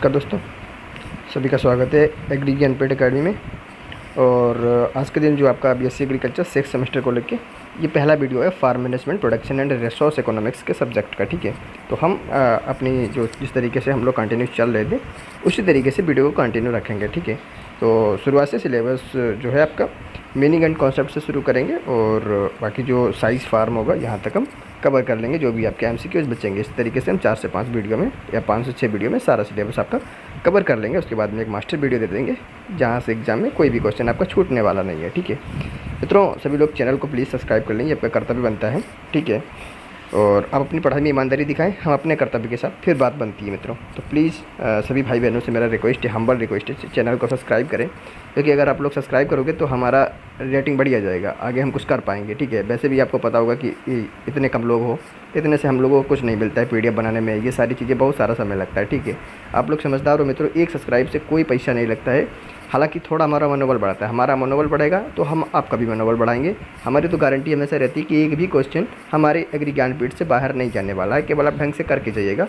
नमस्कार दोस्तों, सभी का स्वागत है एग्री ज्ञानपीठ अकेडमी में। और आज के दिन जो आपका बीएससी एग्रीकल्चर 6th सेमेस्टर को लेके ये पहला वीडियो है farm management production and resource economics के सब्जेक्ट का। ठीक है, तो हम अपनी जिस तरीके से हम लोग कंटिन्यू चल रहे थे उसी तरीके से वीडियो को कंटिन्यू रखेंगे। ठीक है, तो शुरुआत से सिलेबस जो है आपका मीनिंग एंड कॉन्सेप्ट से शुरू करेंगे और बाकी जो साइज़ फार्म होगा यहाँ तक हम कवर कर लेंगे। जो भी आपके एमसीक्यूज बचेंगे इस तरीके से हम 4 से 5 वीडियो में या 5 से 6 वीडियो में सारा सिलेबस आपका कवर कर लेंगे। उसके बाद में एक मास्टर वीडियो दे देंगे जहाँ से एग्जाम में कोई भी क्वेश्चन आपका छूटने वाला नहीं है। ठीक है मित्रों, सभी लोग चैनल को प्लीज़ सब्सक्राइब कर लेंगे, आपका कर्तव्य बनता है। ठीक है, और आप अपनी पढ़ाई में ईमानदारी दिखाएं, हम अपने कर्तव्य के साथ फिर बात बनती है मित्रों। तो प्लीज़ सभी भाई बहनों से मेरा रिक्वेस्ट है, हम्बल रिक्वेस्ट है, चैनल को सब्सक्राइब करें, क्योंकि अगर आप लोग सब्सक्राइब करोगे तो हमारा रेटिंग बढ़िया जाएगा, आगे हम कुछ कर पाएंगे। ठीक है, वैसे भी आपको पता होगा कि इतने कम लोग हो, इतने से हम लोगों को कुछ नहीं मिलता है पीडीएफ बनाने में, ये सारी चीज़ें बहुत सारा समय लगता है। ठीक है, आप लोग समझदार हो मित्रों, एक सब्सक्राइब से कोई पैसा नहीं लगता है। हालांकि थोड़ा हमारा मनोबल बढ़ाता है, हमारा मनोबल बढ़ेगा तो हम आपका भी मनोबल बढ़ाएंगे। हमारी तो गारंटी हमेशा रहती है कि एक भी क्वेश्चन हमारे एग्री ज्ञानपीठ से बाहर नहीं जाने वाला है, केवल आप ढंग से करके जाइएगा।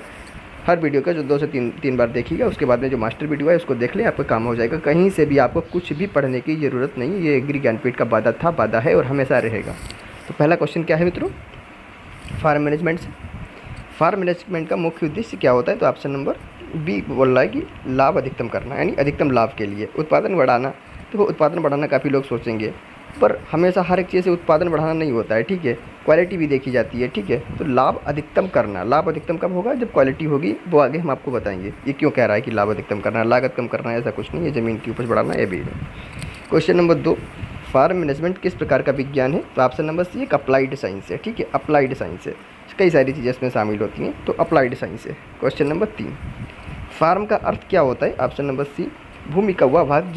हर वीडियो का जो 2 से 3 बार देखिएगा, उसके बाद में जो मास्टर वीडियो है उसको देख लें, आपका काम हो जाएगा। कहीं से भी आपको कुछ भी पढ़ने की ज़रूरत नहीं, ये एग्री ज्ञानपीठ का वादा है और हमेशा रहेगा। तो पहला क्वेश्चन क्या है मित्रों, फार्म मैनेजमेंट से। फार्म मैनेजमेंट का मुख्य उद्देश्य क्या होता है? तो ऑप्शन नंबर बी बोल रहा है कि लाभ अधिकतम करना, यानी अधिकतम लाभ के लिए उत्पादन बढ़ाना। तो उत्पादन बढ़ाना काफ़ी लोग सोचेंगे, पर हमेशा हर एक चीज़ से उत्पादन बढ़ाना नहीं होता है। ठीक है, क्वालिटी भी देखी जाती है। ठीक है, तो लाभ अधिकतम करना, लाभ अधिकतम कब होगा? जब क्वालिटी होगी, वो आगे हम आपको बताएंगे। ये क्यों कह रहा है कि लाभ अधिकतम करना, लागत कम करना, ऐसा कुछ नहीं है, ज़मीन की उपज बढ़ाना ये भी है। क्वेश्चन नंबर 2, फार्म मैनेजमेंट किस प्रकार का विज्ञान है? तो ऑप्शन नंबर सी एक अप्लाइड साइंस है। ठीक है, अप्लाइड साइंस है, कई सारी चीज़ें इसमें शामिल होती हैं, तो अप्लाइड साइंस है। क्वेश्चन नंबर 3, फार्म का अर्थ क्या होता है? ऑप्शन नंबर सी भूमि का वह भाग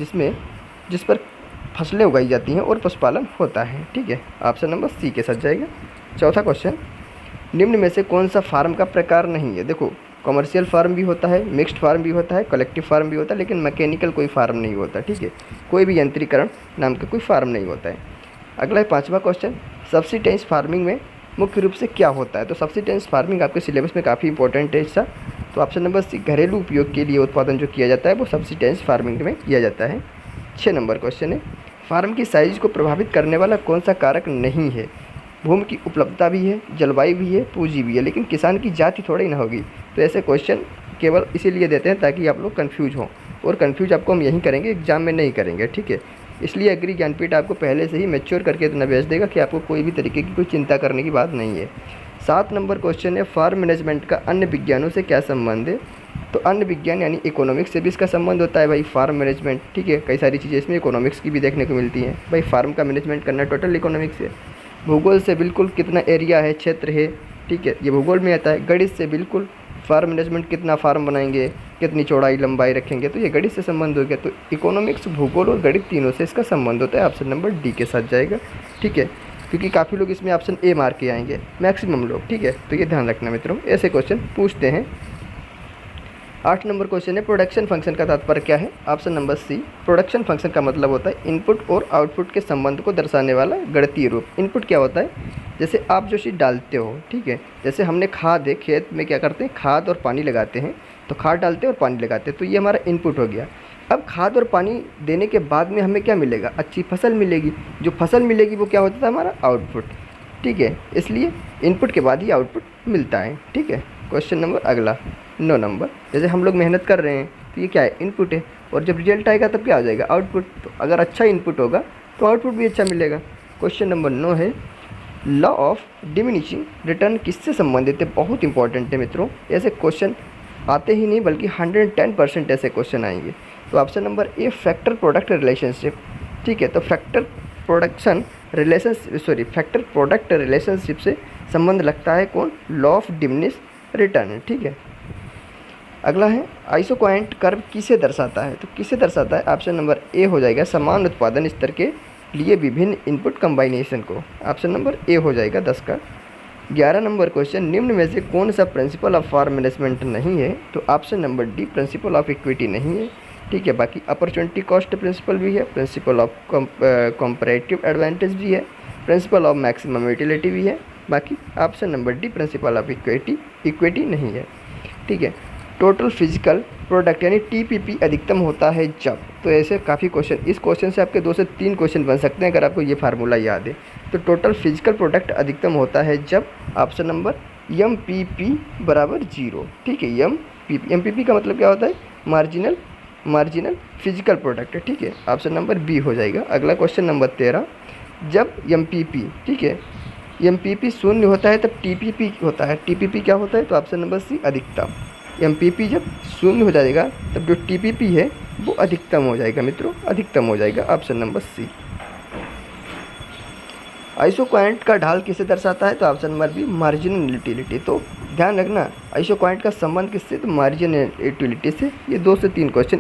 जिस पर फसलें उगाई जाती हैं और पशुपालन होता है। ठीक है, ऑप्शन नंबर सी के साथ जाएगा। चौथा क्वेश्चन, निम्न में से कौन सा फार्म का प्रकार नहीं है? देखो, कमर्शियल फार्म भी होता है, मिक्स्ड फार्म भी होता है, कलेक्टिव फार्म भी होता है, लेकिन मैकेनिकल कोई फार्म नहीं होता। ठीक है, कोई भी यंत्रीकरण नाम का कोई फार्म नहीं होता है। अगला है 5वां क्वेश्चन, सब्सिस्टेंस फार्मिंग में मुख्य रूप से क्या होता है? तो सब्सिस्टेंस फार्मिंग आपके सिलेबस में काफ़ी इंपॉर्टेंट है हिस्सा। तो ऑप्शन नंबर सी घरेलू उपयोग के लिए उत्पादन जो किया जाता है वो सब्सिस्टेंस फार्मिंग में किया जाता है। 6 नंबर क्वेश्चन है, फार्म की साइज को प्रभावित करने वाला कौन सा कारक नहीं है? भूमि की उपलब्धता भी है, जलवायु भी है, पूंजी भी है, लेकिन किसान की जाति थोड़ी ना होगी। तो ऐसे क्वेश्चन केवल इसीलिए देते हैं ताकि आप लोग कन्फ्यूज हों, और कन्फ्यूज आपको हम यहीं करेंगे, एग्जाम में नहीं करेंगे। ठीक है, इसलिए एग्री ज्ञानपीठ आपको पहले से ही मैच्योर करके इतना भेज देगा कि आपको कोई भी तरीके की कोई चिंता करने की बात नहीं है। 7 नंबर क्वेश्चन है, फार्म मैनेजमेंट का अन्य विज्ञानों से क्या संबंध है? तो अन्य विज्ञान यानी इकोनॉमिक्स से भी इसका संबंध होता है भाई, फार्म मैनेजमेंट। ठीक है, कई सारी चीज़ें इसमें इकोनॉमिक्स की भी देखने को मिलती हैं भाई, फार्म का मैनेजमेंट करना टोटल इकोनॉमिक्स है। भूगोल से बिल्कुल कितना एरिया है, क्षेत्र है, ठीक है, ये भूगोल में आता है। गणित से बिल्कुल फार्म मैनेजमेंट कितना फार्म बनाएंगे, कितनी चौड़ाई लंबाई रखेंगे, तो ये गणित से संबंध हो गया। तो इकोनॉमिक्स, भूगोल और गणित तीनों से इसका संबंध होता है। ऑप्शन नंबर डी के साथ जाएगा। ठीक है, क्योंकि काफ़ी लोग इसमें ऑप्शन ए मार के आएंगे, मैक्सिमम लोग। ठीक है, तो ये ध्यान रखना मित्रों, ऐसे क्वेश्चन पूछते हैं। 8 नंबर क्वेश्चन है, प्रोडक्शन फंक्शन का तात्पर्य क्या है? Option number C production function का मतलब होता है इनपुट और आउटपुट के संबंध को दर्शाने वाला गणितीय रूप। इनपुट क्या होता है? जैसे आप जो चीज़ डालते हो, ठीक है, जैसे हमने खाद है, खेत में क्या करते हैं, खाद और पानी लगाते हैं, तो खाद डालते हैं और पानी लगाते हैं, तो ये हमारा इनपुट हो गया। अब खाद और पानी देने के बाद में हमें क्या मिलेगा? अच्छी फसल मिलेगी। जो फसल मिलेगी वो क्या होता था? हमारा आउटपुट। ठीक है, इसलिए इनपुट के बाद ही आउटपुट मिलता है। ठीक है, क्वेश्चन नंबर अगला 9 नंबर, जैसे हम लोग मेहनत कर रहे हैं तो ये क्या है? इनपुट है, और जब रिजल्ट आएगा तब क्या हो जाएगा? आउटपुट। तो अगर अच्छा इनपुट होगा तो आउटपुट भी अच्छा मिलेगा। क्वेश्चन नंबर 9 है, लॉ ऑफ डिमिनिशिंग रिटर्न किससे संबंधित है? बहुत इंपॉर्टेंट है मित्रों, ऐसे क्वेश्चन आते ही नहीं बल्कि 110% ऐसे क्वेश्चन आएंगे। तो ऑप्शन नंबर ए फैक्टर प्रोडक्ट रिलेशनशिप। ठीक है, तो फैक्टर प्रोडक्ट रिलेशनशिप से संबंध लगता है कौन? Law of diminish return. ठीक है, अगला है, आइसोक्वांट कर्व किसे दर्शाता है? तो किसे दर्शाता है? ऑप्शन नंबर ए हो जाएगा समान उत्पादन स्तर के लिए विभिन्न इनपुट कम्बाइनेशन को। ऑप्शन नंबर ए हो जाएगा 10 का। 11 नंबर क्वेश्चन, निम्न में से कौन सा प्रिंसिपल ऑफ फार्म मैनेजमेंट नहीं है? तो option number D principle of equity नहीं है। ठीक है, बाकी अपॉर्चुनिटी कॉस्ट प्रिंसिपल भी है, प्रिंसिपल ऑफ कंपैरेटिव एडवांटेज भी है, प्रिंसिपल ऑफ मैक्सिमम यूटिलिटी भी है। बाकी option number D principle of equity नहीं है। ठीक है, टोटल फिजिकल प्रोडक्ट यानी टीपीपी अधिकतम होता है जब। तो ऐसे काफ़ी क्वेश्चन, इस क्वेश्चन से आपके 2 से 3 क्वेश्चन बन सकते हैं अगर आपको ये फार्मूला याद है। तो टोटल फिजिकल प्रोडक्ट अधिकतम होता है जब option number M P P बराबर 0। ठीक है, एम पी पी का मतलब क्या होता है? मार्जिनल फिजिकल प्रोडक्ट है। ठीक है, ऑप्शन नंबर बी हो जाएगा। अगला क्वेश्चन नंबर 13, जब एम पी पी, ठीक है, एम पी पी शून्य होता है तब टी पी पी होता है। टी पी पी क्या होता है? तो ऑप्शन नंबर सी अधिकतम। एम पी पी जब शून्य हो जाएगा तब जो टी पी पी है वो अधिकतम हो जाएगा मित्रों, अधिकतम हो जाएगा, ऑप्शन नंबर सी। आइसोक्वांट का ढाल किसे दर्शाता है? तो option number B marginal utility. तो ध्यान रखना आइसोक्वांट का संबंध किससे? तो मार्जिनल यूटिलिटी से। ये 2 से 3 क्वेश्चन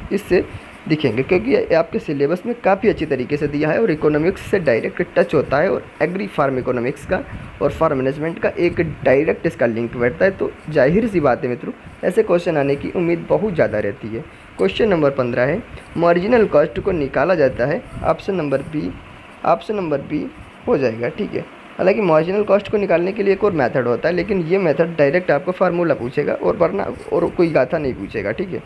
इससे दिखेंगे क्योंकि ये आपके सिलेबस में काफ़ी अच्छी तरीके से दिया है और इकोनॉमिक्स से डायरेक्ट टच होता है और एग्री फार्म इकोनॉमिक्स का और फार्म मैनेजमेंट का एक डायरेक्ट इसका लिंक बैठता है। तो जाहिर सी बात है मित्रों, ऐसे क्वेश्चन आने की उम्मीद बहुत ज़्यादा रहती है। क्वेश्चन नंबर 15 है, मार्जिनल कॉस्ट को निकाला जाता है, ऑप्शन नंबर बी हो जाएगा। ठीक है, हालांकि मार्जिनल कॉस्ट को निकालने के लिए एक और मेथड होता है, लेकिन ये मेथड डायरेक्ट आपको फार्मूला पूछेगा और वरना और कोई गाथा नहीं पूछेगा। ठीक है,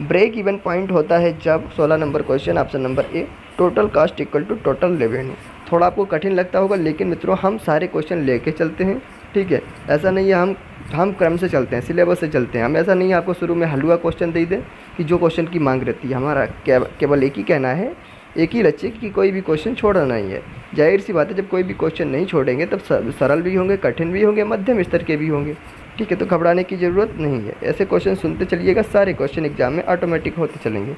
ब्रेक इवन पॉइंट होता है जब, 16 number question, option number A total cost equal to total revenue. थोड़ा आपको कठिन लगता होगा लेकिन मित्रों हम सारे क्वेश्चन लेके चलते हैं। ठीक है, ऐसा नहीं है हम क्रम से चलते हैं, सिलेबस से चलते हैं। हम ऐसा नहीं है आपको शुरू में हलवा क्वेश्चन दे दें कि जो क्वेश्चन की मांग रहती है। हमारा केवल एक ही कहना है, एक ही लक्ष्य कि कोई भी क्वेश्चन छोड़ना नहीं है। जाहिर सी बात है, जब कोई भी क्वेश्चन नहीं छोड़ेंगे तब सरल भी होंगे, कठिन भी होंगे, मध्यम स्तर के भी होंगे। ठीक है, तो घबराने की ज़रूरत नहीं है। ऐसे क्वेश्चन सुनते चलिएगा, सारे क्वेश्चन एग्जाम में ऑटोमेटिक होते चलेंगे।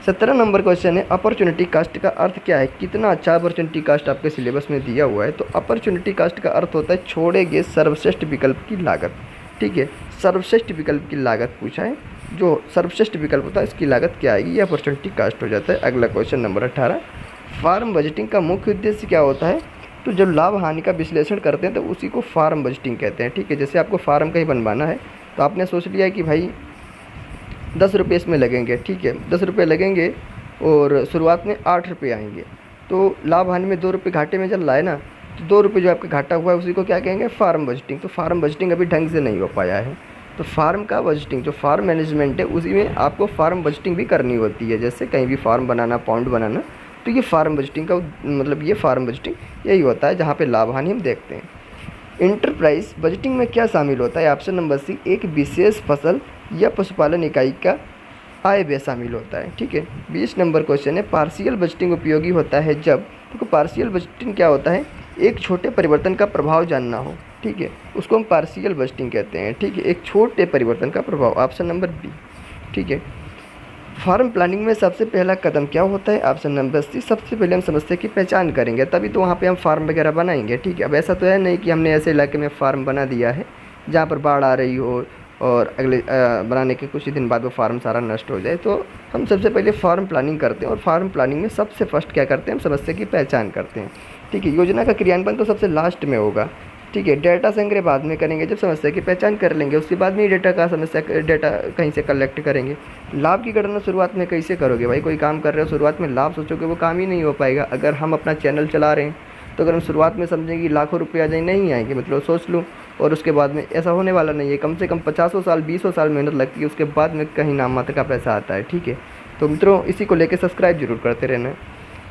17 नंबर क्वेश्चन है, अपॉर्चुनिटी कास्ट का अर्थ क्या है? कितना अच्छा अपॉर्चुनिटी कास्ट आपके सिलेबस में दिया हुआ है। तो अपॉर्चुनिटी कास्ट का अर्थ होता है छोड़े गए सर्वश्रेष्ठ विकल्प की लागत। ठीक है, सर्वश्रेष्ठ विकल्प की लागत पूछा है, जो सर्वश्रेष्ठ विकल्प होता है इसकी लागत क्या आएगी, ये अपॉर्चुनिटी कास्ट हो जाता है। अगला क्वेश्चन नंबर 18, फार्म बजटिंग का मुख्य उद्देश्य क्या होता है? तो जब लाभ हानि का विश्लेषण करते हैं तो उसी को फार्म बजटिंग कहते हैं। ठीक है, जैसे आपको फार्म कहीं बनवाना है तो आपने सोच लिया है कि भाई 10 रुपये इसमें लगेंगे। ठीक है, 10 रुपये लगेंगे और शुरुआत में 8 रुपये आएंगे, तो लाभ हानि में 2 रुपये घाटे में चल रहा है ना, तो 2 रुपये जो आपका घाटा हुआ है उसी को क्या कहेंगे? Farm budgeting. तो फार्म बजटिंग अभी ढंग से नहीं हो पाया है। तो फार्म का बजटिंग, जो फार्म मैनेजमेंट है उसी में आपको फार्म बजटिंग भी करनी होती है। जैसे कहीं भी फार्म बनाना, पॉन्ड बनाना, तो ये फार्म बजटिंग का मतलब ये फार्म बजटिंग यही होता है जहाँ पे लाभ हानि हम देखते हैं। इंटरप्राइज बजटिंग में क्या शामिल होता है? ऑप्शन नंबर सी एक विशेष फसल या पशुपालन इकाई का आय व्यय शामिल होता है। ठीक है, 20 नंबर क्वेश्चन है, पार्शियल बजटिंग उपयोगी होता है जब। तो पार्शियल बजटिंग क्या होता है? एक छोटे परिवर्तन का प्रभाव जानना हो। ठीक है, उसको हम पार्शियल बजटिंग कहते हैं। ठीक है, एक छोटे परिवर्तन का प्रभाव, ऑप्शन नंबर बी। ठीक है, फार्म प्लानिंग में सबसे पहला कदम क्या होता है? ऑप्शन नंबर सी, सबसे पहले हम समस्या की पहचान करेंगे तभी तो वहाँ पे हम फार्म वगैरह बनाएंगे। ठीक है, अब ऐसा तो है नहीं कि हमने ऐसे इलाके में फार्म बना दिया है जहाँ पर बाढ़ आ रही हो और अगले बनाने के कुछ ही दिन बाद वो फार्म सारा नष्ट हो जाए। तो हम सबसे पहले फार्म प्लानिंग करते हैं और फार्म प्लानिंग में सबसे फर्स्ट क्या करते हैं? हम समस्या की पहचान करते हैं। ठीक है, योजना का क्रियान्वयन तो सबसे लास्ट में होगा। ठीक है, डेटा संग्रह बाद में करेंगे, जब समस्या की पहचान कर लेंगे उसके बाद में डेटा कहीं से कलेक्ट करेंगे। लाभ की गणना शुरुआत में कैसे करोगे भाई? कोई काम कर रहे हो, शुरुआत में लाभ सोचोगे वो काम ही नहीं हो पाएगा। अगर हम अपना चैनल चला रहे हैं तो अगर हम शुरुआत में समझेंगे कि लाखों रुपये आ जाए, नहीं आएंगे, मतलब सोच लूँ, और उसके बाद में ऐसा होने वाला नहीं है। कम से कम 50 साल 20 साल मेहनत लगती है, उसके बाद में कहीं नाम मात्र का पैसा आता है। ठीक है, तो मित्रों इसी को लेकर सब्सक्राइब जरूर करते रहना है।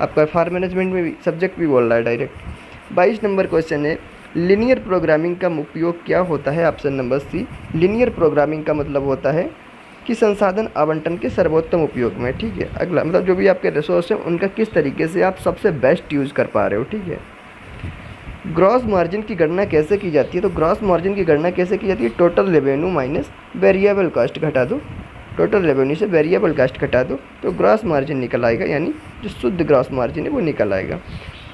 आपका फार्म मैनेजमेंट में भी सब्जेक्ट भी बोल रहा है डायरेक्ट। 22 नंबर क्वेश्चन है, लीनियर प्रोग्रामिंग का उपयोग क्या होता है? Option number C, linear programming का मतलब होता है कि संसाधन आवंटन के सर्वोत्तम उपयोग में। ठीक है, अगला मतलब जो भी आपके रिसोर्स हैं उनका किस तरीके से आप सबसे बेस्ट यूज़ कर पा रहे हो। ठीक है, ग्रॉस मार्जिन की गणना कैसे की जाती है? तो ग्रॉस मार्जिन की गणना कैसे की जाती है? Total revenue minus variable cost घटा दो, टोटल रेवेन्यू से वेरिएबल कॉस्ट घटा दो तो ग्रॉस मार्जिन निकल आएगा, यानी जो शुद्ध ग्रॉस मार्जिन है वो निकल आएगा।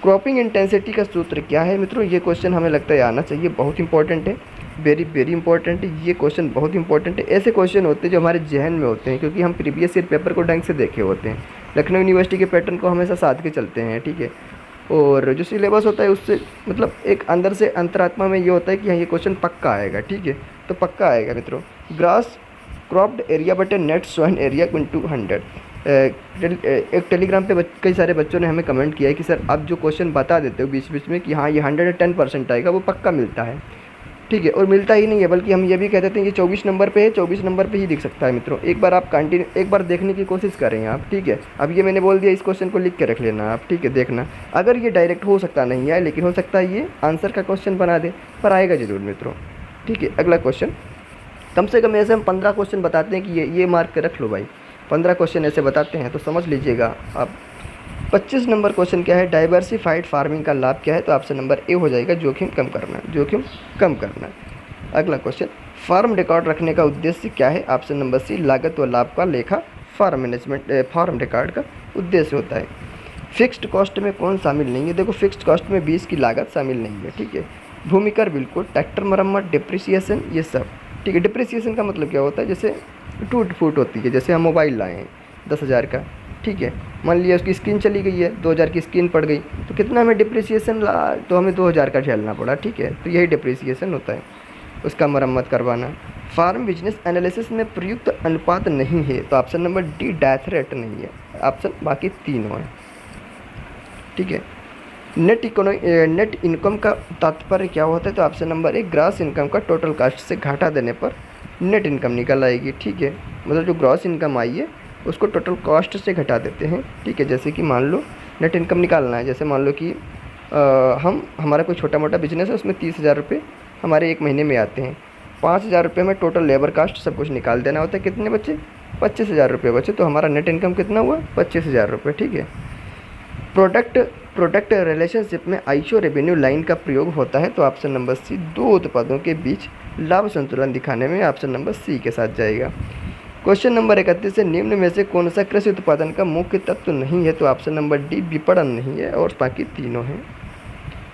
क्रॉपिंग इंटेंसिटी का सूत्र क्या है? मित्रों ये क्वेश्चन हमें लगता है आना चाहिए, बहुत इंपॉर्टेंट है, वेरी वेरी इंपॉर्टेंट है। ये क्वेश्चन बहुत इंपॉर्टेंट है। ऐसे क्वेश्चन होते हैं जो हमारे जहन में होते हैं क्योंकि हम प्रीवियस ईयर पेपर को ढंग से देखे होते हैं। लखनऊ यूनिवर्सिटी के पैटर्न को हमेशा साथ के चलते हैं। ठीक है, और जो सिलेबस होता है उससे मतलब एक अंदर से अंतरात्मा में ये होता है कि हाँ ये क्वेश्चन पक्का आएगा। ठीक है, तो पक्का आएगा मित्रों। ग्रास क्रॉप्ड एरिया बटे नेट सॉइल एरिया × 100। एक टेलीग्राम पे कई सारे बच्चों ने हमें कमेंट किया है कि सर आप जो क्वेश्चन बता देते हो बीच बीच में कि हाँ ये 110% आएगा, वो पक्का मिलता है। ठीक है, और मिलता ही नहीं है, बल्कि हम ये भी कह देते हैं कि 24 नंबर पे है, 24 नंबर पे ही दिख सकता है मित्रों। एक बार आप एक बार देखने की कोशिश करें आप, ठीक है। अब ये मैंने बोल दिया, इस क्वेश्चन को लिख के रख लेना आप, ठीक है, देखना। अगर ये डायरेक्ट हो सकता नहीं है, लेकिन हो सकता है ये आंसर का क्वेश्चन बना दे, पर आएगा जरूर मित्रों, ठीक है। अगला क्वेश्चन, कम से कम ऐसे हम 15 क्वेश्चन बताते हैं कि ये मार्क के रख लो भाई, 15 क्वेश्चन ऐसे बताते हैं तो समझ लीजिएगा आप। 25 नंबर क्वेश्चन क्या है, डाइवर्सिफाइड फार्मिंग का लाभ क्या है, तो ऑप्शन नंबर ए हो जाएगा, जोखिम कम करना, जोखिम कम करना। अगला क्वेश्चन, फार्म रिकॉर्ड रखने का उद्देश्य क्या है, ऑप्शन नंबर सी, लागत व लाभ का लेखा फार्म मैनेजमेंट फार्म रिकॉर्ड का उद्देश्य होता है। फिक्स्ड कॉस्ट में कौन शामिल नहीं है, देखो फिक्स्ड कॉस्ट में 20 की लागत शामिल नहीं है, ठीक है। भूमि कर बिल्कुल, ट्रैक्टर मरम्मत, डिप्रिसिएशन, ये सब, ठीक है। डिप्रिसिएशन का मतलब क्या होता है, जैसे टूट फूट होती है, जैसे हम मोबाइल लाए हैं 10,000 का, ठीक है, मान लिया उसकी स्क्रीन चली गई है, 2,000 की स्क्रीन पड़ गई, तो कितना हमें डिप्रिसिएशन तो हमें 2,000 का झेलना पड़ा, ठीक है। तो यही डिप्रिसिएशन होता है, उसका मरम्मत करवाना। फार्म बिजनेस एनालिसिस में प्रयुक्त अनुपात नहीं है, तो option number D, death rate नहीं है, ऑप्शन बाकी तीनों है, ठीक है। नेट इनकम का तात्पर्य क्या होता है, तो ऑप्शन नंबर ए, ग्रॉस इनकम का टोटल कास्ट से घाटा देने पर नेट इनकम निकल आएगी, ठीक है। मतलब जो ग्रॉस इनकम आई है उसको टोटल कॉस्ट से घटा देते हैं, ठीक है। जैसे कि मान लो नेट इनकम निकालना है, जैसे मान लो कि हमारा कोई छोटा मोटा बिजनेस है, उसमें 30,000 रुपये हमारे एक महीने में आते हैं, 5,000 रुपये में टोटल लेबर कास्ट सब कुछ निकाल देना होता है, कितने बचे, 25,000 रुपये बचे, तो हमारा नेट इनकम कितना हुआ, 25,000 रुपये, ठीक है। प्रोडक्ट रिलेशनशिप में आईओ रेवेन्यू लाइन का प्रयोग होता है, तो ऑप्शन नंबर सी, दो उत्पादों के बीच लाभ संतुलन दिखाने में ऑप्शन नंबर सी के साथ जाएगा। क्वेश्चन नंबर 31 से निम्न में से कौन सा कृषि उत्पादन का मुख्य तत्व नहीं है, तो ऑप्शन नंबर डी, विपणन नहीं है, और बाकी तीनों हैं।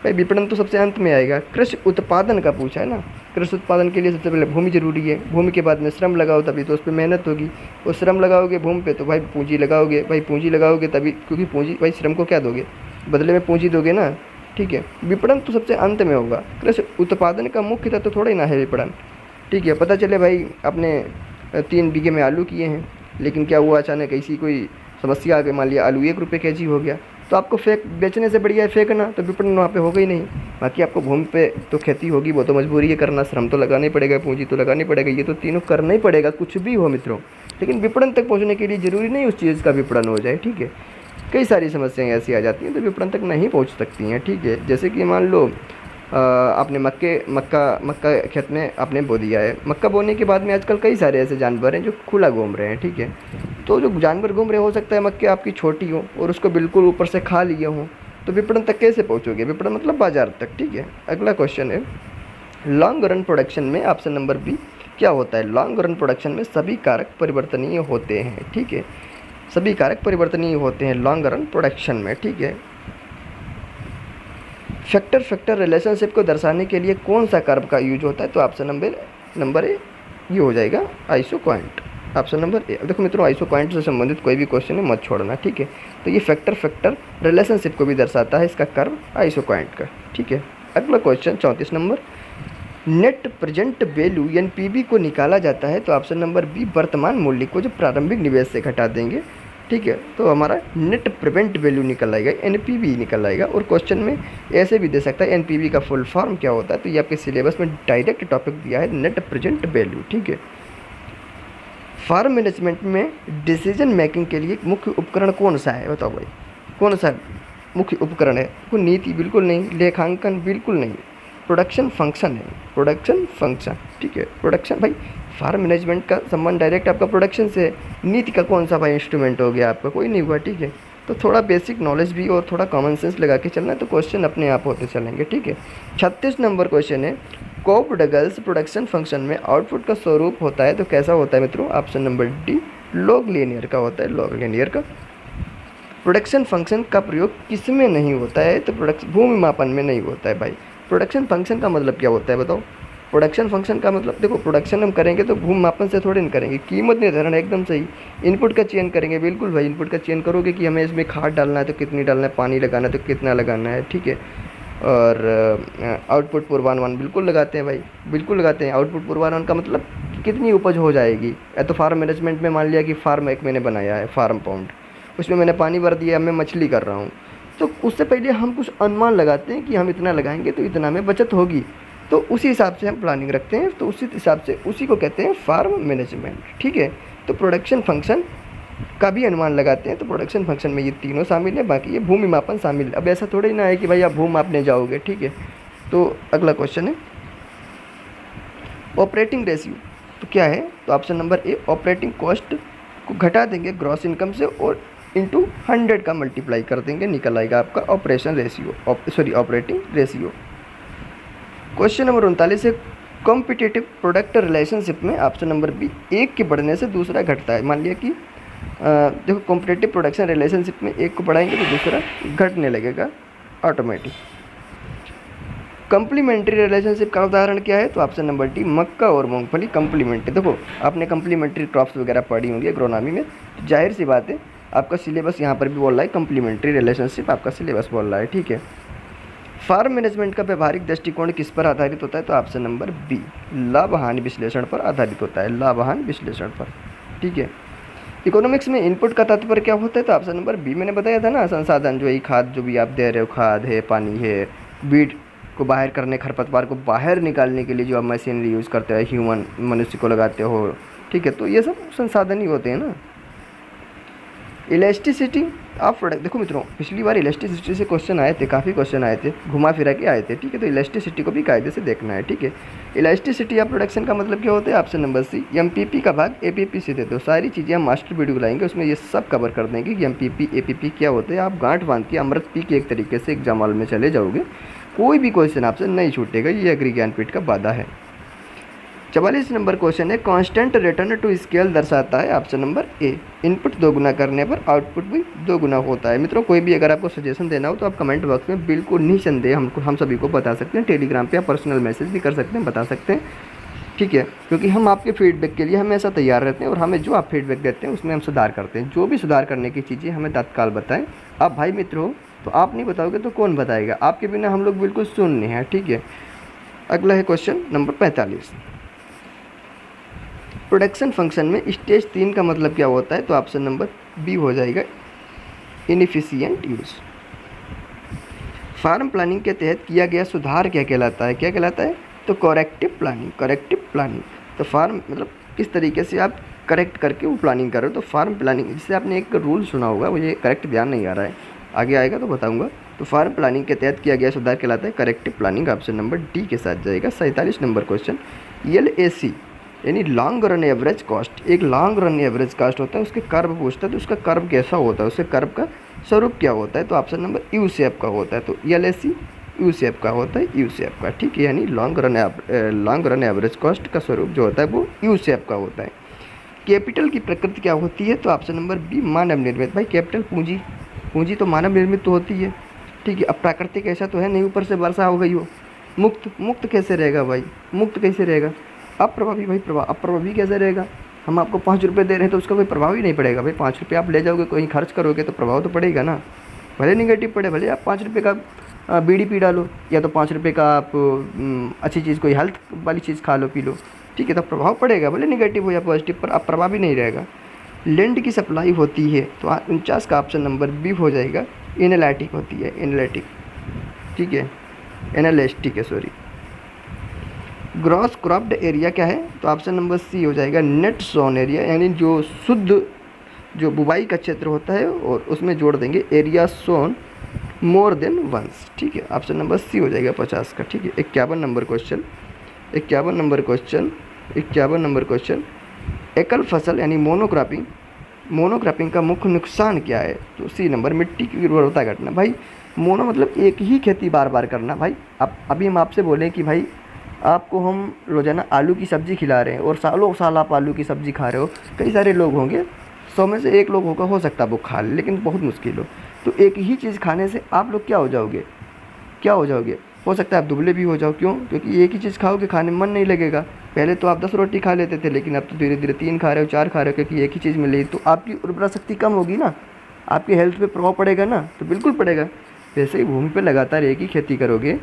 भाई विपणन तो सबसे अंत में आएगा, कृषि उत्पादन का पूछा है ना। कृषि उत्पादन के लिए सबसे पहले भूमि जरूरी है, भूमि के बाद में श्रम लगाओ, तभी तो उस पर मेहनत होगी, और श्रम लगाओगे भूमि पे तो भाई पूंजी लगाओगे, भाई पूंजी लगाओगे तभी, क्योंकि पूंजी, भाई श्रम को क्या दोगे, बदले में पूंजी दोगे ना, ठीक है। विपणन तो सबसे अंत में होगा, कृषि उत्पादन का मुख्य तत्व थोड़ा ही ना है विपणन, ठीक है। पता चले भाई अपने 3 बीघे में आलू किए हैं, लेकिन क्या हुआ, अचानक ऐसी कोई समस्या आ गई, मान लिया आलू 1 रुपये केजी हो गया, तो आपको बेचने से बढ़िया है फेंकना, तो विपणन वहाँ पे होगा ही नहीं। बाकी आपको भूमि पे तो खेती होगी, वो तो मजबूरी है करना, श्रम तो लगाना ही पड़ेगा, पूंजी तो लगानी पड़ेगा, ये तो तीनों करना ही पड़ेगा, कुछ भी हो मित्रों। लेकिन विपणन तक पहुँचने के लिए ज़रूरी नहीं उस चीज़ का विपणन हो जाए, ठीक है। कई सारी समस्याएं ऐसी आ जाती हैं तो विपणन तक नहीं पहुँच सकती हैं, ठीक है। जैसे कि मान लो आपने मक्का खेत में आपने बो दिया है, मक्का बोने के बाद में आजकल कई सारे ऐसे जानवर हैं जो खुला घूम रहे हैं, ठीक है। तो जो जानवर घूम रहे, हो सकता है मक्के आपकी छोटी हो और उसको बिल्कुल ऊपर से खा लिए हों, तो विपणन तक कैसे पहुंचोगे, विपणन मतलब बाजार तक, ठीक है। अगला क्वेश्चन है, लॉन्ग रन प्रोडक्शन में ऑप्शन नंबर बी क्या होता है। लॉन्ग रन प्रोडक्शन में सभी कारक परिवर्तनीय होते हैं, ठीक है, सभी कारक परिवर्तनीय होते हैं लॉन्ग रन प्रोडक्शन में, ठीक है। फैक्टर रिलेशनशिप को दर्शाने के लिए कौन सा कर्व का यूज होता है, तो ऑप्शन नंबर ए ये हो जाएगा, आइसो पॉइंट, ऑप्शन नंबर ए। देखो मित्रों, आइसो पॉइंट से संबंधित कोई भी क्वेश्चन है मत छोड़ना, ठीक है। तो ये फैक्टर रिलेशनशिप को भी दर्शाता है, इसका कर्व आइसो पॉइंट का, ठीक है। अगला question 34 number, net present value NPV को निकाला जाता है, तो ऑप्शन नंबर बी, वर्तमान मूल्य को जो प्रारंभिक निवेश से घटा देंगे, ठीक है, तो हमारा नेट प्रेजेंट वैल्यू निकल आएगा, एनपीवी निकल आएगा। और क्वेश्चन में ऐसे भी दे सकता है एनपीवी का फुल फॉर्म क्या होता है, तो ये आपके सिलेबस में डायरेक्ट टॉपिक दिया है, नेट प्रेजेंट वैल्यू, ठीक है। फार्म मैनेजमेंट में डिसीजन मेकिंग के लिए मुख्य उपकरण कौन सा है, बताओ भाई, कौन सा मुख्य उपकरण है। कोई नीति बिल्कुल नहीं, लेखांकन बिल्कुल नहीं, प्रोडक्शन फंक्शन है, प्रोडक्शन फंक्शन, ठीक है। प्रोडक्शन भाई, फार्म मैनेजमेंट का संबंध डायरेक्ट आपका प्रोडक्शन से है, नीति का कौन सा भाई इंस्ट्रूमेंट हो गया आपका, कोई नहीं हुआ, ठीक है। तो थोड़ा बेसिक नॉलेज भी और थोड़ा कॉमन सेंस लगा के चलना, तो क्वेश्चन अपने आप होते चलेंगे, ठीक है। 36 नंबर क्वेश्चन है, कोप डगल्स प्रोडक्शन फंक्शन में आउटपुट का स्वरूप होता है, तो कैसा होता है मित्रों, option number D, log linear का होता है, लॉग लीनियर का। प्रोडक्शन फंक्शन का प्रयोग किस में नहीं होता है, तो भूमि मापन में नहीं होता है भाई। प्रोडक्शन फंक्शन का मतलब क्या होता है बताओ। प्रोडक्शन फंक्शन का मतलब, देखो प्रोडक्शन हम करेंगे तो भूमि मापन से थोड़े नहीं करेंगे, कीमत निर्धारण एकदम सही, इनपुट का चयन करेंगे, बिल्कुल भाई इनपुट का चयन करोगे कि हमें इसमें खाद डालना है तो कितनी डालना है, पानी लगाना है तो कितना लगाना है, ठीक है। और आउटपुट पूर्वानुमान बिल्कुल लगाते हैं भाई, बिल्कुल लगाते हैं। आउटपुट पूर्वानुमान का मतलब कितनी उपज हो जाएगी। या तो फार्म मैनेजमेंट में मान लिया कि फार्म एक मैंने बनाया है, फार्म पाउंड, उसमें मैंने पानी भर दिया, मैं मछली कर रहा हूँ, तो उससे पहले हम कुछ अनुमान लगाते हैं कि हम इतना लगाएंगे तो इतना में बचत होगी। तो उसी हिसाब से हम प्लानिंग रखते हैं, तो उसी हिसाब से उसी को कहते हैं फार्म मैनेजमेंट। ठीक है, तो प्रोडक्शन फंक्शन का भी अनुमान लगाते हैं। तो प्रोडक्शन फंक्शन में ये तीनों शामिल है, बाकी ये भूमि मापन शामिल है। अब ऐसा थोड़ा ही ना है कि भाई आप भूमि मापने जाओगे। ठीक है, तो अगला क्वेश्चन है ऑपरेटिंग रेशियो। तो क्या है, तो ऑप्शन नंबर ए, ऑपरेटिंग कॉस्ट को घटा देंगे ग्रॉस इनकम से और इंटू 100 का मल्टीप्लाई कर देंगे, निकल आएगा आपका operation ratio, operating ratio. Question number 39 है कॉम्पिटिटिव प्रोडक्ट रिलेशनशिप में ऑप्शन नंबर बी, एक के बढ़ने से दूसरा घटता है। मान लिया कि देखो कॉम्पिटिटिव प्रोडक्शन रिलेशनशिप में एक को बढ़ाएंगे तो दूसरा घटने लगेगा ऑटोमेटिक। कंप्लीमेंट्री रिलेशनशिप का उदाहरण क्या है, तो ऑप्शन नंबर डी, मक्का और मूंगफली कंप्लीमेंट्री। देखो आपने कंप्लीमेंट्री क्रॉप्स वगैरह पढ़ी होंगी एग्रोनॉमी में, तो जाहिर सी बात है आपका सिलेबस यहाँ पर भी बोल रहा है कंप्लीमेंट्री रिलेशनशिप, आपका सिलेबस बोल रहा है। ठीक है, फार्म मैनेजमेंट का व्यवहारिक दृष्टिकोण किस पर आधारित होता है, तो ऑप्शन नंबर बी, लाभ हानि विश्लेषण पर आधारित होता है, लाभ हानि विश्लेषण पर। ठीक है, इकोनॉमिक्स में इनपुट का तात्पर्य क्या होता है, तो ऑप्शन नंबर बी, मैंने बताया था ना, संसाधन जो है खाद जो भी आप दे रहे हो, खाद है, पानी है, बीट को बाहर करने, खरपतवार को बाहर निकालने के लिए जो आप मशीनरी यूज़ करते हो, ह्यूमन मनुष्य को लगाते हो। ठीक है, तो ये सब संसाधन ही होते हैं ना। इलास्टिसिटी ऑफ प्रोडक्ट, देखो मित्रों पिछली बार इलास्टिसिटी से क्वेश्चन आए थे, काफ़ी क्वेश्चन आए थे, घुमा फिरा के आए थे। ठीक है, तो इलास्टिसिटी को भी कायदे से देखना है। ठीक है, इलास्टिसिटी ऑफ प्रोडक्शन का मतलब क्या होता है, ऑप्शन नंबर सी, एमपीपी का भाग एपीपी से देते हो। सारी चीज़ें हम मास्टर वीडियो लाएंगे, उसमें ये सब कवर कर देंगे कि एमपीपी एपीपी क्या होते हैं। आप गांठ बांध के अमृत पी के एक तरीके से एग्जाम हॉल में चले जाओगे, कोई भी क्वेश्चन आपसे नहीं छूटेगा, ये एग्री ज्ञानपीठ का वादा है। 44 नंबर क्वेश्चन है कांस्टेंट रिटर्न टू स्केल दर्शाता है, ऑप्शन नंबर ए, इनपुट दोगुना करने पर आउटपुट भी दोगुना होता है। मित्रों कोई भी अगर आपको सजेशन देना हो तो आप कमेंट बॉक्स में बिल्कुल निसंदेह हम सभी को बता सकते हैं, टेलीग्राम पे आप पर्सनल मैसेज भी कर सकते हैं, बता सकते हैं। ठीक है, क्योंकि हम आपके फीडबैक के लिए हमेशा तैयार रहते हैं और हमें जो आप फीडबैक देते हैं उसमें हम सुधार करते हैं। जो भी सुधार करने की चीज़ें हमें तत्काल बताएं। आप भाई मित्र हो तो आप नहीं बताओगे तो कौन बताएगा, आपके बिना हम लोग बिल्कुल शून्य हैं। ठीक है, अगला है क्वेश्चन नंबर 45, प्रोडक्शन फंक्शन में स्टेज 3 का मतलब क्या होता है, तो ऑप्शन नंबर बी हो जाएगा, इनएफिशिएंट यूज़। फार्म प्लानिंग के तहत किया गया सुधार क्या कहलाता है, क्या कहलाता है, तो करेक्टिव प्लानिंग, करेक्टिव प्लानिंग। तो फार्म मतलब किस तरीके से आप करेक्ट करके वो प्लानिंग कर रहे हो, तो फार्म प्लानिंग, जिससे आपने एक रूल सुना होगा, मुझे करेक्ट ध्यान नहीं आ रहा है, आगे आएगा तो बताऊंगा। तो फार्म प्लानिंग के तहत किया गया सुधार कहलाता है corrective planning, option number D के साथ जाएगा। 47 नंबर क्वेश्चन, LAC यानी लॉन्ग रन एवरेज कॉस्ट, एक लॉन्ग रन एवरेज कॉस्ट होता है, उसके कर्व पूछता है, तो उसका कर्व कैसा होता है, उसके कर्व का स्वरूप क्या होता है, तो ऑप्शन नंबर यू शेप का होता है। तो LAC यू शेप का होता है, यू शेप का। ठीक है, यानी लॉन्ग रन एवरेज कॉस्ट का स्वरूप जो होता है वो यू शेप का होता है। कैपिटल की प्रकृति क्या होती है, तो ऑप्शन नंबर बी, मानव निर्मित। भाई कैपिटल पूंजी, पूंजी तो मानव निर्मित तो होती है। ठीक है, अब प्राकृतिक ऐसा तो है नहीं ऊपर से वर्षा हो गई हो, मुक्त कैसे रहेगा भाई, मुक्त कैसे रहेगा, अप्रभावी भाई, अप्रभावी कैसे रहेगा। हम आपको 5 रुपये दे रहे हैं तो उसका कोई प्रभाव ही नहीं पड़ेगा भाई। 5 रुपये आप ले जाओगे कहीं खर्च करोगे तो प्रभाव तो पड़ेगा ना, भले निगेटिव पड़े, भले आप 5 रुपये का बीड़ी पी डालो, या तो 5 रुपये का आप अच्छी चीज़ कोई हेल्थ वाली चीज़ खा लो, पी लो। ठीक है, तो प्रभाव पड़ेगा, भले निगेटिव हो या पॉजिटिव, पर अब प्रभाव ही नहीं रहेगा। लैंड की सप्लाई होती है, तो 49 का ऑप्शन नंबर बी हो जाएगा, इनएलास्टिक होती है, इनएलास्टिक। ठीक है, इनएलास्टिक है, सॉरी। ग्रॉस क्रॉप्ड एरिया क्या है, तो ऑप्शन नंबर सी हो जाएगा, नेट सोन एरिया, यानी जो शुद्ध जो बुवाई का क्षेत्र होता है और उसमें जोड़ देंगे एरिया सोन मोर देन वंस। ठीक है, ऑप्शन नंबर सी हो जाएगा 50 का। ठीक है, 51 नंबर क्वेश्चन, एकल फसल यानी मोनोक्रॉपिंग का मुख्य नुकसान क्या है, तो सी नंबर, मिट्टी की उर्वरता घटना। भाई मोनो मतलब एक ही खेती बार बार करना। भाई अब अभी हम आपसे बोलें कि भाई आपको हम रोज़ाना आलू की सब्ज़ी खिला रहे हैं और सालों साल आप आलू की सब्ज़ी खा रहे हो, कई सारे लोग होंगे, 100 में से 1 लोग होगा, हो सकता है वो खा ले, लेकिन बहुत मुश्किल हो। तो एक ही चीज़ खाने से आप लोग क्या हो जाओगे, हो सकता है आप दुबले भी हो जाओ। क्यों? क्योंकि एक ही चीज़ खाओगे, खाने में मन नहीं लगेगा। पहले तो आप 10 रोटी खा लेते थे, लेकिन अब तो धीरे धीरे 3 खा रहे हो, 4 खा रहे हो, क्योंकि एक ही चीज़ मिल रही। तो आपकी उर्वरा शक्ति कम होगी ना, आपकी हेल्थ पे प्रभाव पड़ेगा ना, तो बिल्कुल पड़ेगा। वैसे ही भूमि पे लगातार एक ही खेती करोगे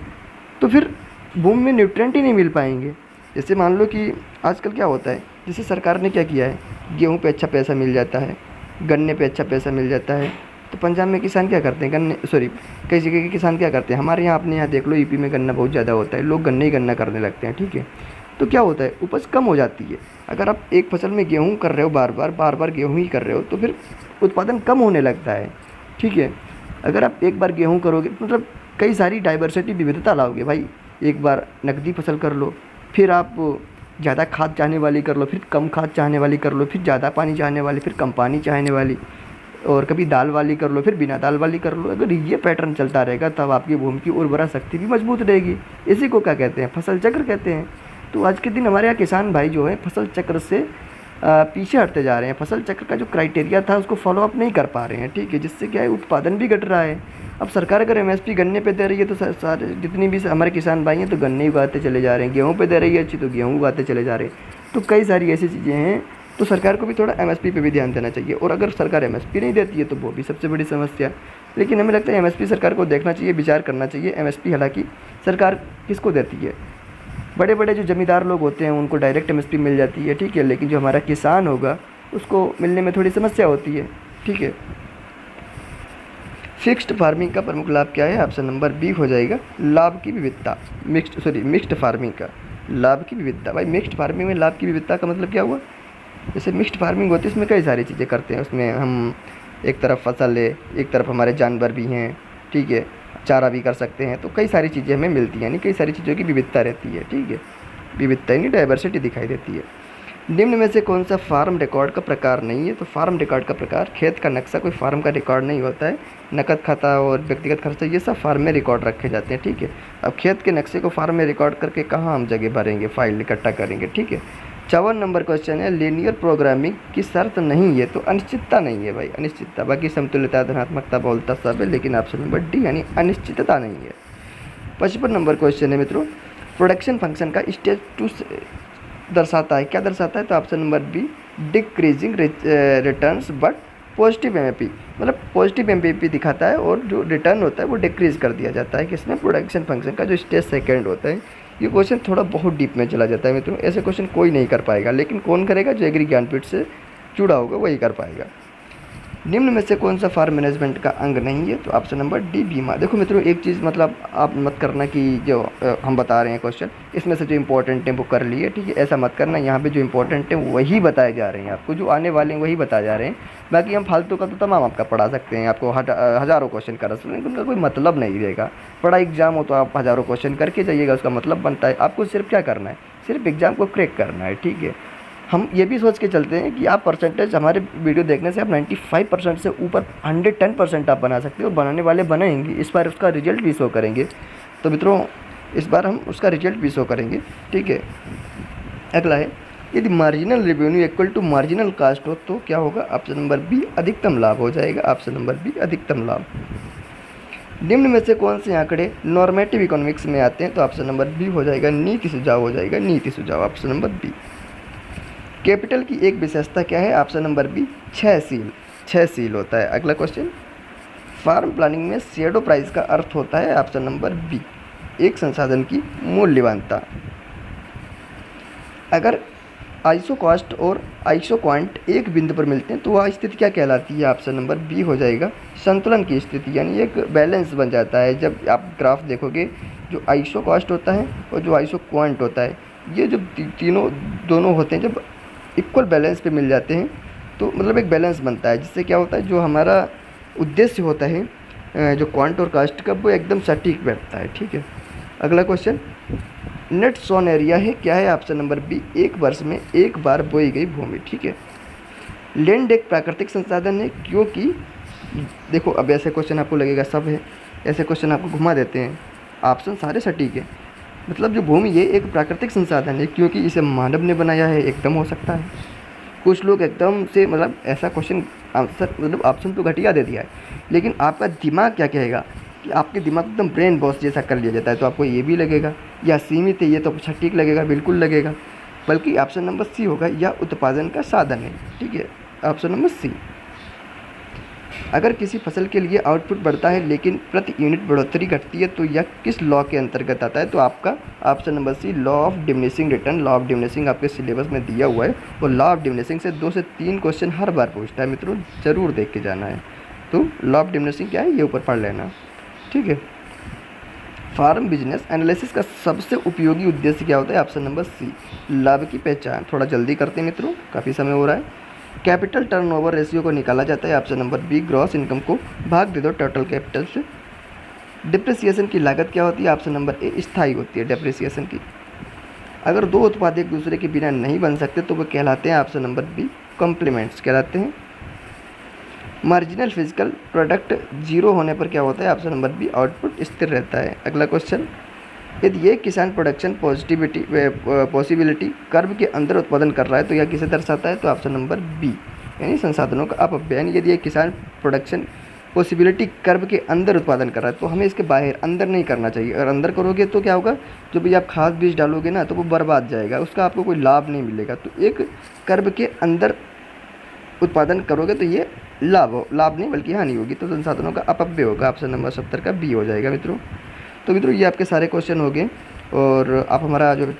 तो फिर भूमि में न्यूट्रिएंट ही नहीं मिल पाएंगे। जैसे मान लो कि आजकल क्या होता है, जैसे सरकार ने क्या किया है, गेहूँ पे अच्छा पैसा मिल जाता है, गन्ने पे अच्छा पैसा मिल जाता है, तो पंजाब में किसान क्या करते हैं, गन्ने, सॉरी, कई जगह के किसान क्या करते हैं, हमारे यहाँ अपने यहाँ देख लो यूपी में गन्ना बहुत ज़्यादा होता है, लोग गन्ना ही गन्ना करने लगते हैं, ठीक है। तो क्या होता है, उपज कम हो जाती है। अगर आप एक फसल में गेहूँ कर रहे हो, बार बार गेहूँ ही कर रहे हो, तो फिर उत्पादन कम होने लगता है, ठीक है। अगर आप एक बार गेहूँ करोगे, मतलब कई सारी डाइवर्सिटी, विविधता लाओगे भाई। एक बार नकदी फसल कर लो, फिर आप ज़्यादा खाद चाहने वाली कर लो, फिर कम खाद चाहने वाली कर लो, फिर ज़्यादा पानी चाहने वाली, फिर कम पानी चाहने वाली, और कभी दाल वाली कर लो, फिर बिना दाल वाली कर लो। अगर ये पैटर्न चलता रहेगा तब आपकी भूमि की उर्वरा शक्ति भी मजबूत रहेगी। इसी को क्या कहते हैं, फसल चक्र कहते हैं। तो आज के दिन हमारे यहाँ किसान भाई जो है फसल चक्र से पीछे हटते जा रहे हैं। फसल चक्र का जो क्राइटेरिया था उसको फॉलो अप नहीं कर पा रहे हैं, ठीक है, जिससे क्या है, उत्पादन भी घट रहा है। अब सरकार अगर एमएसपी गन्ने पे दे रही है तो सारे जितनी भी हमारे किसान भाई हैं तो गन्ने उगाते चले जा रहे हैं, गेहूँ पे दे रही है अच्छी तो गेहूँ उगाते चले जा रहे हैं। तो कई सारी ऐसी चीज़ें हैं, तो सरकार को भी थोड़ा एमएसपी पे भी ध्यान देना चाहिए। और अगर सरकार एमएसपी नहीं देती है तो वो भी सबसे बड़ी समस्या। लेकिन हमें लगता है एमएसपी सरकार को देखना चाहिए, विचार करना चाहिए। एमएसपी हालांकि सरकार किसको देती है, बड़े बड़े जो ज़मींदार लोग होते हैं उनको डायरेक्ट एमएसपी मिल जाती है, ठीक है, लेकिन जो हमारा किसान होगा उसको मिलने में थोड़ी समस्या होती है, ठीक है। फिक्स्ड फार्मिंग का प्रमुख लाभ क्या है, ऑप्शन नंबर बी हो जाएगा लाभ की विविधता। मिक्स्ड फार्मिंग का लाभ की विविधता। भाई मिक्स्ड फार्मिंग में लाभ की विविधता का मतलब क्या हुआ, जैसे मिक्स्ड फार्मिंग होती है इसमें कई सारी चीज़ें करते हैं। उसमें हम एक तरफ फसल है, एक तरफ हमारे जानवर भी हैं, ठीक है, चारा भी कर सकते हैं। तो कई सारी चीज़ें हमें मिलती हैं, यानी कई सारी चीज़ों की विविधता रहती है, ठीक है, विविधता यानी डाइवर्सिटी दिखाई देती है। निम्न में से कौन सा फार्म रिकॉर्ड का प्रकार नहीं है, तो फार्म रिकॉर्ड का प्रकार, खेत का नक्शा कोई फार्म का रिकॉर्ड नहीं होता है। नकद खाता और व्यक्तिगत खर्चा ये सब फार्म में रिकॉर्ड रखे जाते हैं, ठीक है। अब खेत के नक्शे को फार्म में रिकॉर्ड करके कहाँ हम जगह भरेंगे, फाइल इकट्ठा करेंगे, ठीक है। 54 नंबर क्वेश्चन है, लीनियर प्रोग्रामिंग की शर्त नहीं है, तो अनिश्चितता नहीं है भाई, अनिश्चितता। बाकी समतुल्यता, धनात्मकता बोलता सब है, लेकिन ऑप्शन नंबर डी यानी अनिश्चितता नहीं है। 55 नंबर क्वेश्चन है मित्रों, प्रोडक्शन फंक्शन का स्टेज 2 दर्शाता है, क्या दर्शाता है, तो option number B decreasing returns but positive MAP, मतलब पॉजिटिव एमपीपी दिखाता है और जो रिटर्न होता है वो डिक्रीज कर दिया जाता है। किसमें, प्रोडक्शन फंक्शन का जो स्टेज सेकंड होता है। ये क्वेश्चन थोड़ा बहुत डीप में चला जाता है मित्रों, ऐसे क्वेश्चन कोई नहीं कर पाएगा, लेकिन कौन करेगा, जो एग्री ज्ञानपीठ से जुड़ा होगा वही कर पाएगा। निम्न में से कौन सा फार्म मैनेजमेंट का अंग नहीं है, तो ऑप्शन नंबर डी बीमा। देखो मित्रों एक चीज़, मतलब आप मत करना कि जो हम बता रहे हैं क्वेश्चन इसमें से जो इंपॉर्टेंट है वो कर लिए, ठीक है, ऐसा मत करना। यहाँ पे जो इंपॉर्टेंट है वही बताए जा रहे हैं आपको, जो आने वाले हैं वही बताए जा रहे हैं। बाकी हम फालतू का तो तमाम आपका पढ़ा सकते हैं, आपको हज़ारों क्वेश्चन कर सकते हैं, उनका कोई मतलब नहीं रहेगा। पढ़ा एग्जाम हो तो आप हज़ारों क्वेश्चन करके जाइएगा, उसका मतलब बनता है आपको सिर्फ क्या करना है, सिर्फ एग्ज़ाम को क्रैक करना है, ठीक है। हम ये भी सोच के चलते हैं कि आप परसेंटेज हमारे वीडियो देखने से आप 95% से ऊपर 110% आप बना सकते हो, और बनाने वाले बनाएंगे। इस बार उसका रिजल्ट भी शो करेंगे, तो मित्रों इस बार हम उसका रिजल्ट भी शो करेंगे, ठीक है। अगला है, यदि marginal revenue equal to marginal cost हो तो क्या होगा, ऑप्शन नंबर बी अधिकतम लाभ हो जाएगा, ऑप्शन नंबर बी अधिकतम लाभ। निम्न में से कौन से आंकड़े नॉर्मेटिव इकोनॉमिक्स में आते हैं, तो ऑप्शन नंबर बी हो जाएगा नीति सुझाव, हो जाएगा नीति सुझाव, ऑप्शन नंबर बी। कैपिटल की एक विशेषता क्या है, ऑप्शन नंबर बी 6 सील होता है। अगला क्वेश्चन, फार्म प्लानिंग में शेडो प्राइस का अर्थ होता है, ऑप्शन नंबर बी एक संसाधन की मूल्यवानता। अगर आइसो कॉस्ट और आइसो क्वांट एक बिंदु पर मिलते हैं तो वह स्थिति क्या कहलाती है, ऑप्शन नंबर बी हो जाएगा संतुलन की स्थिति, यानी एक बैलेंस बन जाता है। जब आप ग्राफ देखोगे, जो आइसो कॉस्ट होता है और जो आइसो क्वांट होता है, ये जो दोनों होते हैं, जब इक्वल बैलेंस पे मिल जाते हैं तो मतलब एक बैलेंस बनता है, जिससे क्या होता है, जो हमारा उद्देश्य होता है जो क्वांट और कास्ट का, वो एकदम सटीक बैठता है, ठीक है। अगला क्वेश्चन, नेट सोन एरिया है, क्या है, ऑप्शन नंबर बी एक वर्ष में एक बार बोई गई भूमि, ठीक है। लैंड एक प्राकृतिक संसाधन है, क्योंकि देखो अब ऐसे क्वेश्चन आपको लगेगा सब है, ऐसे क्वेश्चन आपको घुमा देते हैं, ऑप्शन सारे सटीक है। मतलब जो भूमि ये एक प्राकृतिक संसाधन है क्योंकि इसे मानव ने बनाया है, एकदम हो सकता है। कुछ लोग एकदम से, मतलब ऐसा क्वेश्चन आंसर, मतलब ऑप्शन तो घटिया दे दिया है, लेकिन आपका दिमाग क्या कहेगा कि आपके दिमाग एकदम ब्रेन वॉश जैसा कर लिया जाता है, तो आपको ये भी लगेगा, या सीमित है ये तो सटीक लगेगा, बिल्कुल लगेगा। बल्कि ऑप्शन नंबर सी होगा, या उत्पादन का साधन है, ठीक है, ऑप्शन नंबर सी। अगर किसी फसल के लिए आउटपुट बढ़ता है लेकिन प्रति यूनिट बढ़ोतरी घटती है तो यह किस लॉ के अंतर्गत आता है, तो आपका option number C law of diminishing return. Law of diminishing आपके सिलेबस में दिया हुआ है, और लॉ ऑफ डिमिनिशिंग से 2 से 3 क्वेश्चन हर बार पूछता है मित्रों, ज़रूर देख के जाना है। तो लॉ ऑफ डिमिनिशिंग क्या है, ये ऊपर पढ़ लेना, ठीक है। फार्म बिजनेस एनालिसिस का सबसे उपयोगी उद्देश्य क्या होता है, ऑप्शन नंबर सी, लाभ की पहचान। थोड़ा जल्दी करते हैं मित्रों, काफ़ी समय हो रहा है। कैपिटल टर्नओवर रेशियो को निकाला जाता है, option number B, gross income को भाग दे दो टोटल कैपिटल से। डिप्रिसिएशन की लागत क्या होती है, ऑप्शन नंबर ए, स्थायी होती है डिप्रिसिएशन की। अगर दो उत्पाद एक दूसरे के बिना नहीं बन सकते तो वो कहलाते हैं, ऑप्शन नंबर बी, कॉम्प्लीमेंट्स कहलाते हैं। मार्जिनल फिजिकल प्रोडक्ट जीरो होने पर क्या होता है, ऑप्शन नंबर बी, आउटपुट स्थिर रहता है। अगला क्वेश्चन, यदि एक किसान प्रोडक्शन पॉसिबिलिटी कर्व के अंदर उत्पादन कर रहा है तो यह किसे दर्शाता है, तो ऑप्शन नंबर बी, यानी संसाधनों का अपव्यय। यानी यदि एक किसान प्रोडक्शन पॉसिबिलिटी कर्व के अंदर उत्पादन कर रहा है तो हमें इसके बाहर, अंदर नहीं करना चाहिए। अगर अंदर करोगे तो क्या होगा, जो भी आप खाद बीज डालोगे ना तो वो बर्बाद जाएगा, उसका आपको कोई लाभ नहीं मिलेगा। तो एक कर्व के अंदर उत्पादन करोगे तो ये लाभ नहीं बल्कि हानि होगी, तो संसाधनों का अपव्यय होगा। ऑप्शन नंबर 70 का बी हो जाएगा मित्रों। तो मित्रों ये आपके सारे क्वेश्चन हो गए, और आप हमारा जो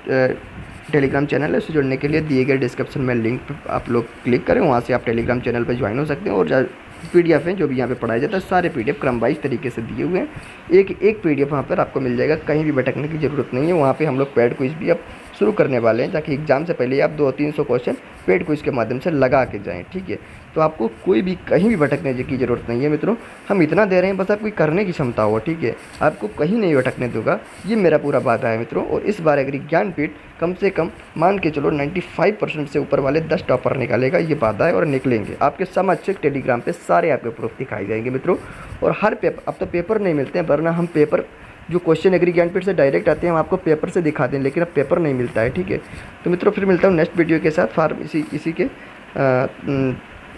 टेलीग्राम चैनल है उससे जुड़ने के लिए दिए गए डिस्क्रिप्शन में लिंक पर आप लोग क्लिक करें, वहाँ से आप टेलीग्राम चैनल पर ज्वाइन हो सकते हैं। और PDF हैं जो भी यहाँ पे पढ़ाया जाता है, सारे PDF क्रम वाइज तरीके से दिए हुए हैं। एक PDF वहाँ पर आपको मिल जाएगा, कहीं भी भटकने की ज़रूरत नहीं है। वहाँ पे हम लोग पेड क्विज भी अब शुरू करने वाले हैं, ताकि एग्जाम से पहले आप 200-300 क्वेश्चन पेड क्विज के माध्यम से लगा के जाएँ, ठीक है। तो आपको कोई भी कहीं भी भटकने की ज़रूरत नहीं है मित्रों, हम इतना दे रहे हैं बस आपकी करने की क्षमता हो, ठीक है। आपको कहीं नहीं भटकने दूंगा, ये मेरा पूरा वादा है मित्रों। और इस बार एग्री ज्ञानपीठ कम से कम मान के चलो 95% से ऊपर वाले 10 टॉपर निकालेगा, ये वादा है, और निकलेंगे। आपके समक्ष टेलीग्राम पे सारे आपके प्रूफ दिखाए जाएंगे मित्रों। और हर पेपर, अब तो पेपर नहीं मिलते हैं, वरना हम पेपर जो क्वेश्चन एग्री ज्ञानपीठ से डायरेक्ट आते हैं हम आपको पेपर से दिखाते हैं, लेकिन अब पेपर नहीं मिलता है, ठीक है। तो मित्रों फिर मिलता हूँ नेक्स्ट वीडियो के साथ, फार्म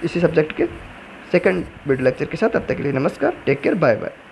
इसी सब्जेक्ट के सेकंड वीडियो लेक्चर के साथ। तब तक के लिए नमस्कार, टेक केयर, बाय बाय।